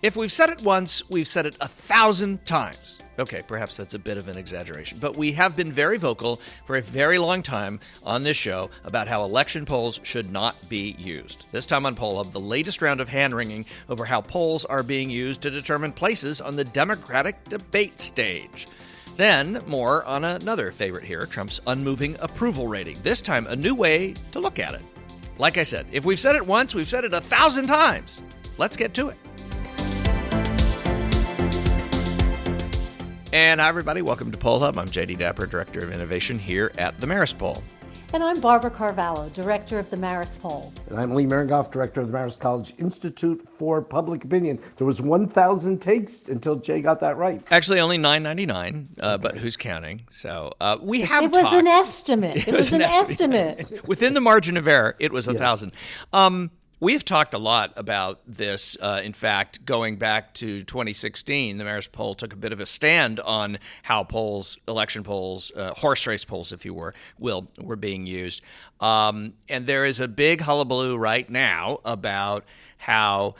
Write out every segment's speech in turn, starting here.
If we've said it once, we've said it 1,000 times. Okay, perhaps that's a bit of an exaggeration, but we have been very vocal for a very long time on this show about how election polls should not be used. This time on Poll Hub, the latest round of hand-wringing over how polls are being used to determine places on the Democratic debate stage. Then, more on another favorite here, Trump's unmoving approval rating. This time, a new way to look at it. Like I said, if we've said it once, we've said it 1,000 times. Let's get to it. And hi, everybody. Welcome to Poll Hub. I'm J.D. Dapper, Director of Innovation here at the Marist Poll. And I'm Barbara Carvalho, Director of the Marist Poll. And I'm Lee Marengoff, Director of the Marist College Institute for Public Opinion. There was 1,000 takes until Jay got that right. Actually, only 999, but who's counting? So we have It was talked. an estimate. It was an estimate. Within the margin of error, it was 1,000. We've talked a lot about this. In fact, going back to 2016, the Marist poll took a bit of a stand on how polls, election polls, horse race polls, if you were being used. And there is a big hullabaloo right now about how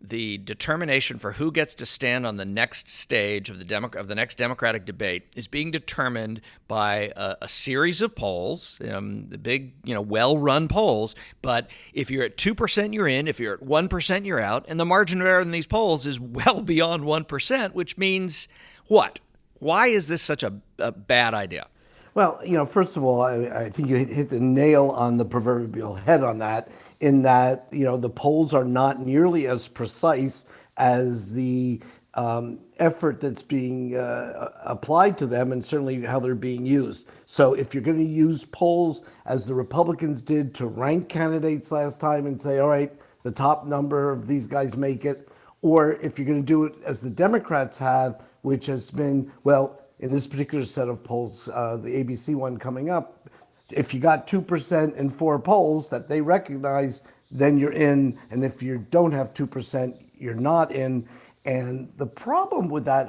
the determination for who gets to stand on the next stage of the next Democratic debate is being determined by a series of polls, the big, well-run polls. But if you're at 2%, you're in. If you're at 1%, you're out. And the margin of error in these polls is well beyond 1%, which means what? Why is this such a bad idea? Well, first of all, I think you hit the nail on the proverbial head on that, in that, the polls are not nearly as precise as the effort that's being applied to them, and certainly how they're being used. So if you're going to use polls as the Republicans did to rank candidates last time and say, all right, the top number of these guys make it, or if you're going to do it as the Democrats have, which has been, well, in this particular set of polls, the ABC one coming up, if you got 2% in 4 polls that they recognize, then you're in. And if you don't have 2%, you're not in. And the problem with that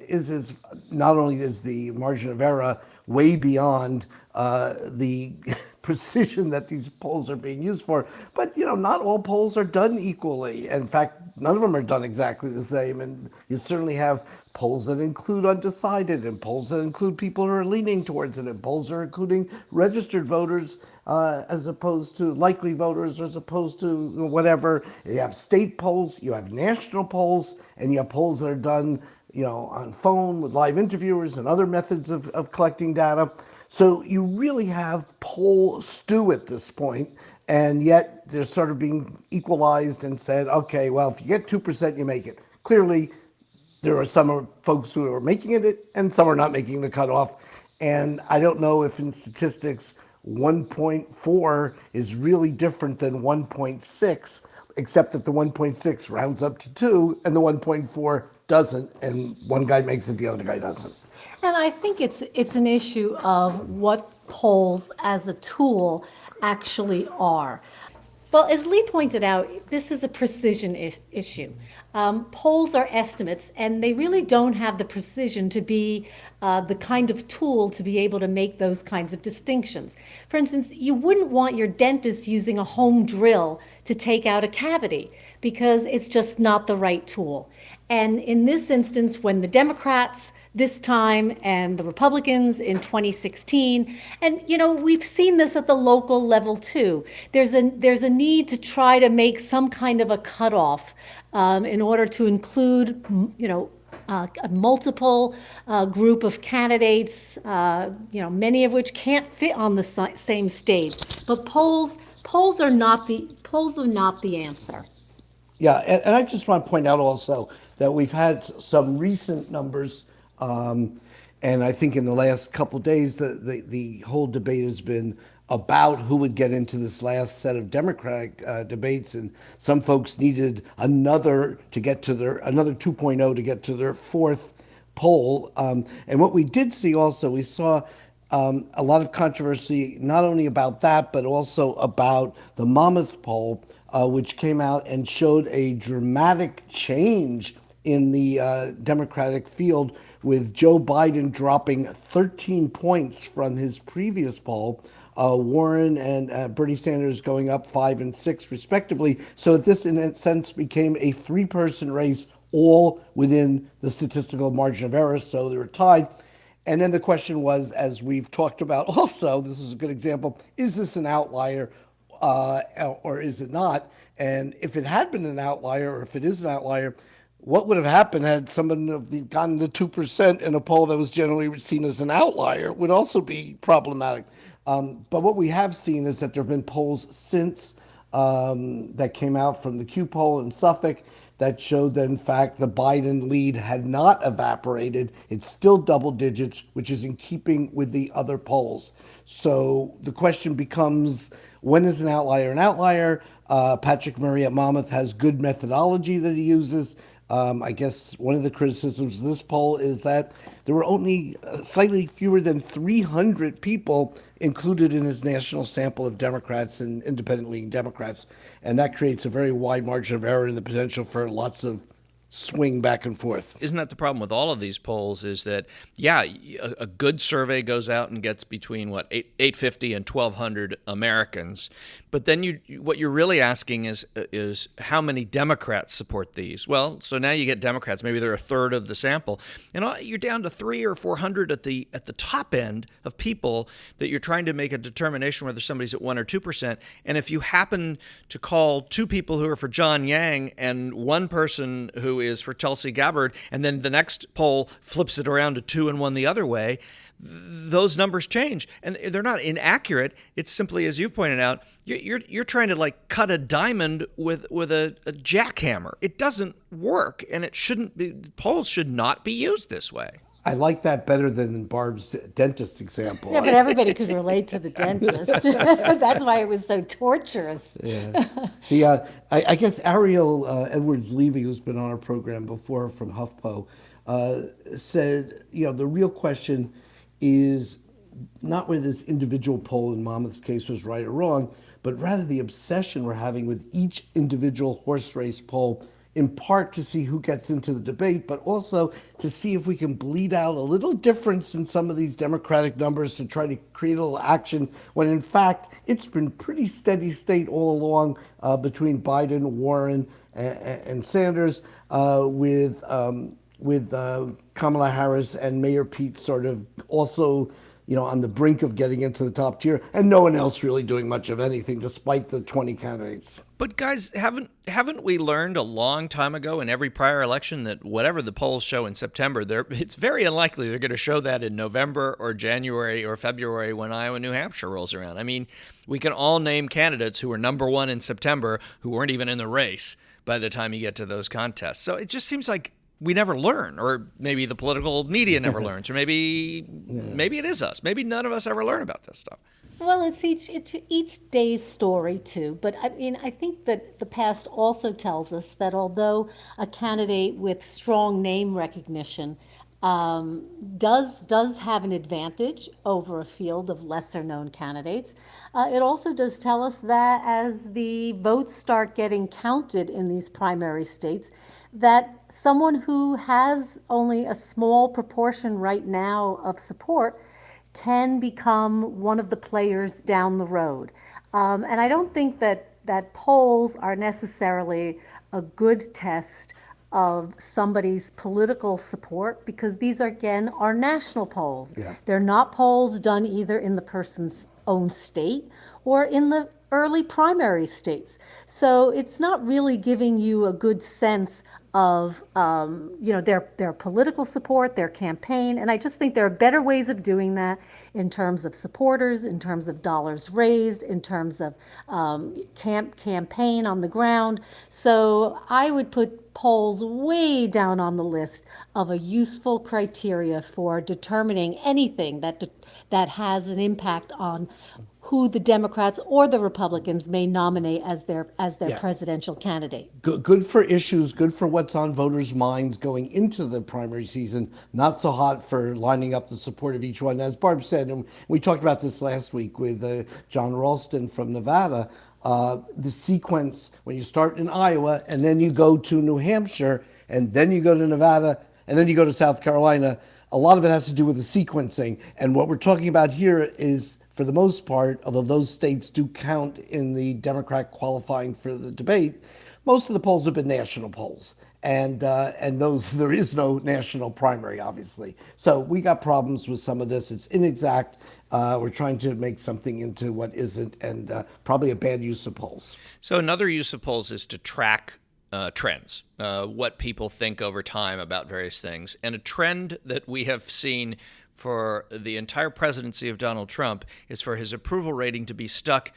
is not only is the margin of error way beyond the precision that these polls are being used for, but not all polls are done equally. In fact, none of them are done exactly the same. And you certainly have polls that include undecided, and polls that include people who are leaning towards it, and polls that are including registered voters as opposed to likely voters, as opposed to whatever. You have state polls, you have national polls, and you have polls that are done on phone with live interviewers and other methods of collecting data. So you really have poll stew at this point, and yet they're sort of being equalized and said, okay, well, if you get 2%, you make it. Clearly, there are some folks who are making it and some are not making the cutoff. And I don't know if in statistics 1.4 is really different than 1.6, except that the 1.6 rounds up to 2 and the 1.4 doesn't. And one guy makes it, the other guy doesn't. And I think it's an issue of what polls as a tool actually are. Well, as Lee pointed out, this is a precision issue. Polls are estimates, and they really don't have the precision to be the kind of tool to be able to make those kinds of distinctions. For instance, you wouldn't want your dentist using a home drill to take out a cavity because it's just not the right tool. And in this instance, when the Democrats this time and the Republicans in 2016. And, we've seen this at the local level too. There's a need to try to make some kind of a cutoff in order to include, a multiple group of candidates, many of which can't fit on the same stage. But polls are not the answer. Yeah, and I just want to point out also that we've had some recent numbers. And I think in the last couple of days, the whole debate has been about who would get into this last set of Democratic debates. And some folks needed another 2.0 to get to their 4th poll. And what we did see also, we saw a lot of controversy, not only about that, but also about the Monmouth poll, which came out and showed a dramatic change in the Democratic field, with Joe Biden dropping 13 points from his previous poll, Warren and Bernie Sanders going up 5 and 6 respectively. So this, in a sense, became a 3-person race all within the statistical margin of error, so they were tied. And then the question was, as we've talked about also, this is a good example, is this an outlier or is it not? And if it had been an outlier, or if it is an outlier, what would have happened had someone gotten the 2% in a poll that was generally seen as an outlier would also be problematic. But what we have seen is that there have been polls since that came out from the Q poll in Suffolk that showed that, in fact, the Biden lead had not evaporated. It's still double digits, which is in keeping with the other polls. So the question becomes, when is an outlier an outlier? Patrick Murray at Monmouth has good methodology that he uses. I guess one of the criticisms of this poll is that there were only slightly fewer than 300 people included in his national sample of Democrats and independent leaning Democrats. And that creates a very wide margin of error and the potential for lots of swing back and forth. Isn't that the problem with all of these polls is that, yeah, a good survey goes out and gets between, 850 and 1,200 Americans. But then what you're really asking is how many Democrats support these? Well, so now you get Democrats, maybe they're a third of the sample. And you're down to 300 or 400 at the top end of people that you're trying to make a determination whether somebody's at 1 or 2%. And if you happen to call two people who are for John Yang and one person who is for Tulsi Gabbard, and then the next poll flips it around to 2 and 1 the other way, those numbers change, and they're not inaccurate. It's simply, as you pointed out, you're trying to like cut a diamond with a jackhammer. It doesn't work, and it shouldn't be. Polls should not be used this way. I like that better than Barb's dentist example. Yeah, but everybody could relate to the dentist. That's why it was so torturous. Yeah. I guess Ariel Edwards-Levy, who's been on our program before from HuffPo, said, the real question is not whether this individual poll in Monmouth's case was right or wrong, but rather the obsession we're having with each individual horse race poll, in part to see who gets into the debate, but also to see if we can bleed out a little difference in some of these Democratic numbers to try to create a little action, when in fact it's been pretty steady state all along between Biden, Warren, and Sanders, with Kamala Harris and Mayor Pete sort of also, on the brink of getting into the top tier, and no one else really doing much of anything despite the 20 candidates. But guys, haven't we learned a long time ago in every prior election that whatever the polls show in September, it's very unlikely they're going to show that in November or January or February when Iowa, New Hampshire rolls around? I mean, we can all name candidates who were number one in September who weren't even in the race by the time you get to those contests. So it just seems like we never learn, or maybe the political media never learns, or maybe it is us. Maybe none of us ever learn about this stuff. Well, it's each day's story too. But I mean, I think that the past also tells us that although a candidate with strong name recognition does have an advantage over a field of lesser known candidates, it also does tell us that as the votes start getting counted in these primary states, that someone who has only a small proportion right now of support can become one of the players down the road. And I don't think that polls are necessarily a good test of somebody's political support, because these are, again, are national polls. Yeah. They're not polls done either in the person's own state or in the early primary states. So it's not really giving you a good sense of their political support, their campaign. And I just think there are better ways of doing that in terms of supporters, in terms of dollars raised, in terms of campaign on the ground. So I would put polls way down on the list of a useful criteria for determining anything that has an impact on who the Democrats or the Republicans may nominate as their presidential candidate. Good for issues, good for what's on voters' minds going into the primary season, not so hot for lining up the support of each one. As Barb said, and we talked about this last week with John Ralston from Nevada, the sequence, when you start in Iowa and then you go to New Hampshire and then you go to Nevada and then you go to South Carolina, a lot of it has to do with the sequencing. And what we're talking about here is for the most part, although those states do count in the Democrat qualifying for the debate, most of the polls have been national polls, and those there is no national primary, obviously. So we got problems with some of this. It's inexact. We're trying to make something into what isn't, and probably a bad use of polls. So another use of polls is to track trends, what people think over time about various things. And a trend that we have seen for the entire presidency of Donald Trump is for his approval rating to be stuck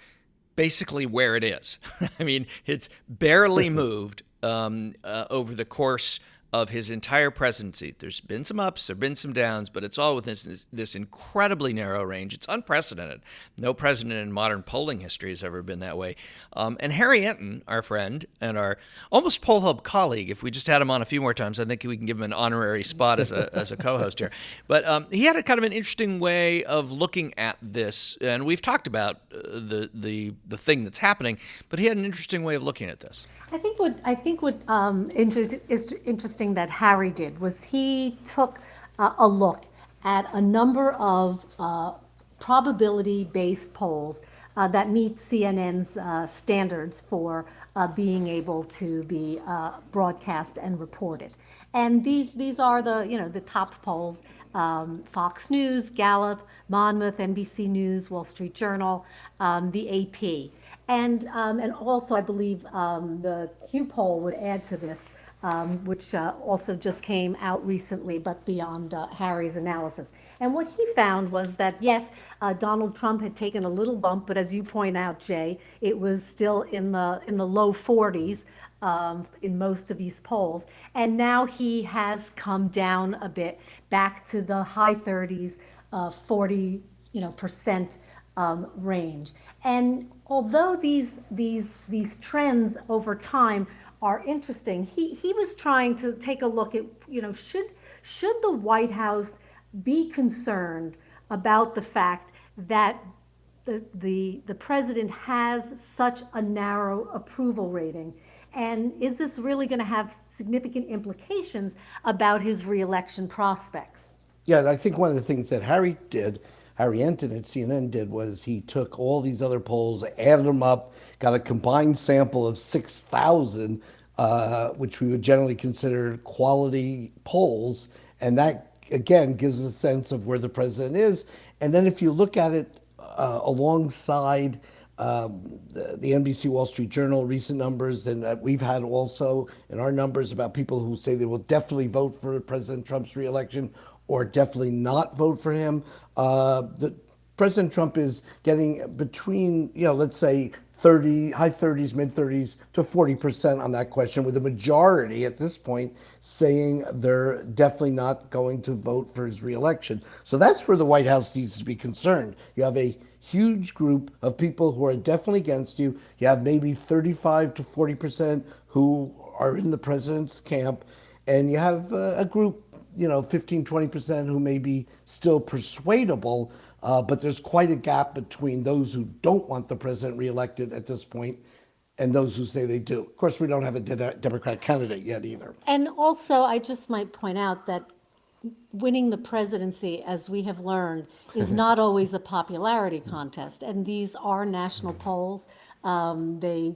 basically where it is. I mean, it's barely moved over the course of his entire presidency. There's been some ups, there have been some downs, but it's all within this incredibly narrow range. It's unprecedented. No president in modern polling history has ever been that way. And Harry Enton, our friend and our almost poll hub colleague, if we just had him on a few more times, I think we can give him an honorary spot as a co-host here. But he had a kind of an interesting way of looking at this, and we've talked about the thing that's happening, but he had an interesting way of looking at this. I think what is interesting that Harry did was he took a look at a number of probability-based polls that meet CNN's standards for being able to be broadcast and reported. And these are the top polls: Fox News, Gallup, Monmouth, NBC News, Wall Street Journal, the AP. And also, I believe the Q poll would add to this, which also just came out recently, but beyond Harry's analysis. And what he found was that, yes, Donald Trump had taken a little bump, but as you point out, Jay, it was still in the low 40s in most of these polls. And now he has come down a bit back to the high 30s, 40% range. And although these trends over time are interesting, he was trying to take a look at, should the White House be concerned about the fact that the president has such a narrow approval rating, and is this really going to have significant implications about his reelection prospects? Yeah, and I think one of the things that Harry Enton at CNN did, was he took all these other polls, added them up, got a combined sample of 6,000, which we would generally consider quality polls. And that, again, gives a sense of where the president is. And then if you look at it alongside the NBC Wall Street Journal recent numbers, and we've had also in our numbers about people who say they will definitely vote for President Trump's reelection or definitely not vote for him. President Trump is getting between, let's say high 30s, mid 30s to 40% on that question, with a majority at this point saying they're definitely not going to vote for his reelection. So that's where the White House needs to be concerned. You have a huge group of people who are definitely against you. You have maybe 35 to 40% who are in the president's camp, and you have a group, 15, 20% who may be still persuadable, but there's quite a gap between those who don't want the president reelected at this point and those who say they do. Of course, we don't have a Democratic candidate yet either. And also, I just might point out that winning the presidency, as we have learned, is not always a popularity contest. And these are national polls. They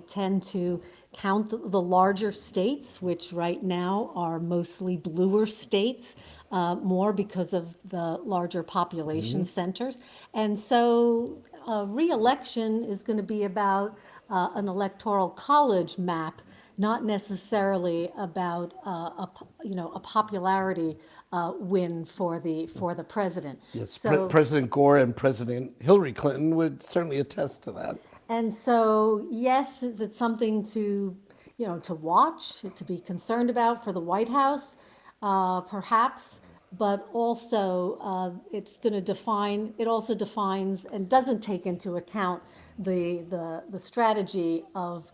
tend to count the larger states, which right now are mostly bluer states, more because of the larger population centers. And so re-election is going to be about an electoral college map, not necessarily about a popularity win for the president. Yes, So, President Gore and President Hillary Clinton would certainly attest to that. and so, yes, is it something to watch, to be concerned about for the White House, perhaps, but also it's going to define. It also defines and doesn't take into account the strategy of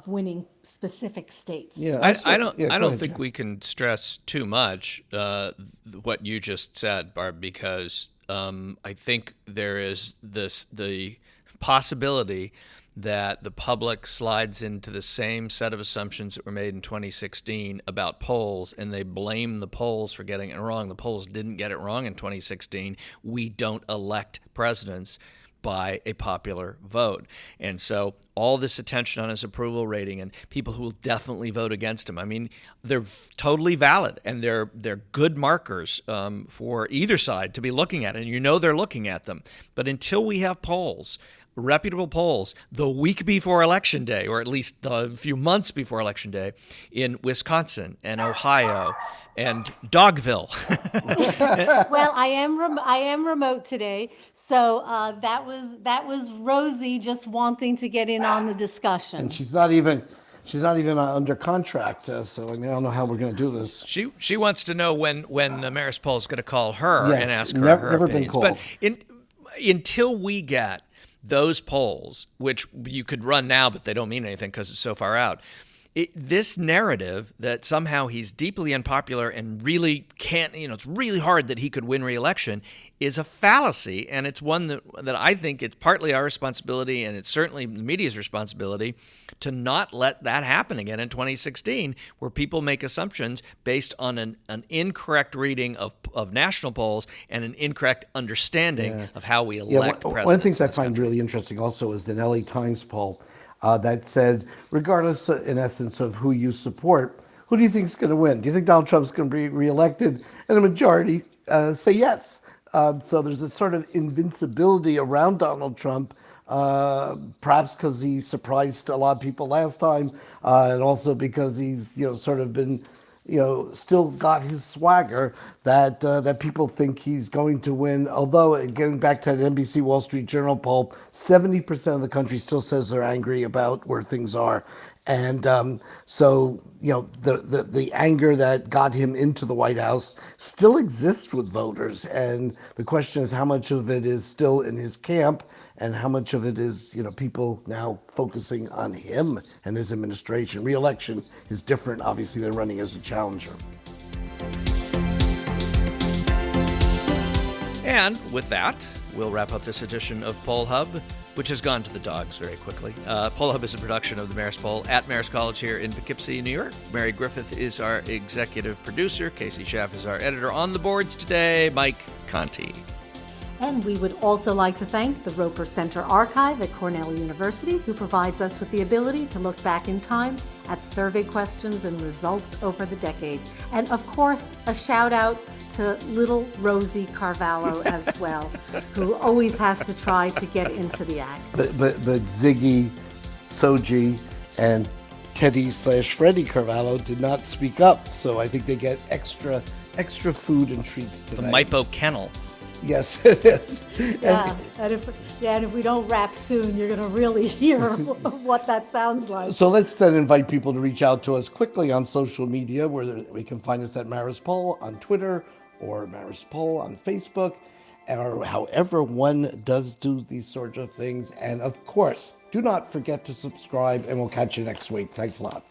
winning specific states. Yeah, I don't go ahead, think Jack. we can stress too much what you just said, Barb, because I think there is the possibility that the public slides into the same set of assumptions that were made in 2016 about polls, and they blame the polls for getting it wrong. The polls didn't get it wrong in 2016. We don't elect presidents by a popular vote. And so all this attention on his approval rating and people who will definitely vote against him, I mean, they're totally valid, and they're good markers for either side to be looking at, and you know they're looking at them. But until we have polls, reputable polls, the week before Election Day, or at least a few months before Election Day, in Wisconsin and Ohio and Dogville. Well, I am remote today, so that was Rosie just wanting to get in on the discussion. And she's not even under contract. So I mean, I don't know how we're going to do this. She wants to know when Marist is going to call her Yes, and ask her never been opinions. called. But until we get those polls, which you could run now, but they don't mean anything because it's so far out. This narrative that somehow he's deeply unpopular and really can't, it's really hard that he could win re-election is a fallacy. And it's one that I think it's partly our responsibility, and it's certainly the media's responsibility, to not let that happen again in 2016, where people make assumptions based on an incorrect reading of national polls and an incorrect understanding of how we elect presidents. One of the things I find really interesting also is the LA Times poll that said, regardless, in essence, of who you support, who do you think is going to win? Do you think Donald Trump's going to be reelected? And the majority say yes. So there's a sort of invincibility around Donald Trump, perhaps because he surprised a lot of people last time, and also because he's sort of been still got his swagger that people think he's going to win. Although, getting back to the NBC Wall Street Journal poll, 70% of the country still says they're angry about where things are. And so, the anger that got him into the White House still exists with voters. And the question is how much of it is still in his camp, and how much of it is, people now focusing on him and his administration. Re-election is different, obviously, than running as a challenger. And with that, we'll wrap up this edition of Poll Hub, which has gone to the dogs very quickly. Poll Hub is a production of the Marist Poll at Marist College here in Poughkeepsie, New York. Mary Griffith is our executive producer. Casey Schaff is our editor. On the boards today, Mike Conti. And we would also like to thank the Roper Center Archive at Cornell University, who provides us with the ability to look back in time at survey questions and results over the decades. And of course, a shout out to little Rosie Carvalho as well, who always has to try to get into the act. But Ziggy, Soji, and Teddy/Freddie Carvalho did not speak up, so I think they get extra food and treats today. The Mypo Kennel. Yes, it is. Yeah, and if we don't wrap soon, you're going to really hear what that sounds like. So let's then invite people to reach out to us quickly on social media, where we can find us at Marist Poll on Twitter or Marist Poll on Facebook, or however one does do these sorts of things. And of course, do not forget to subscribe, and we'll catch you next week. Thanks a lot.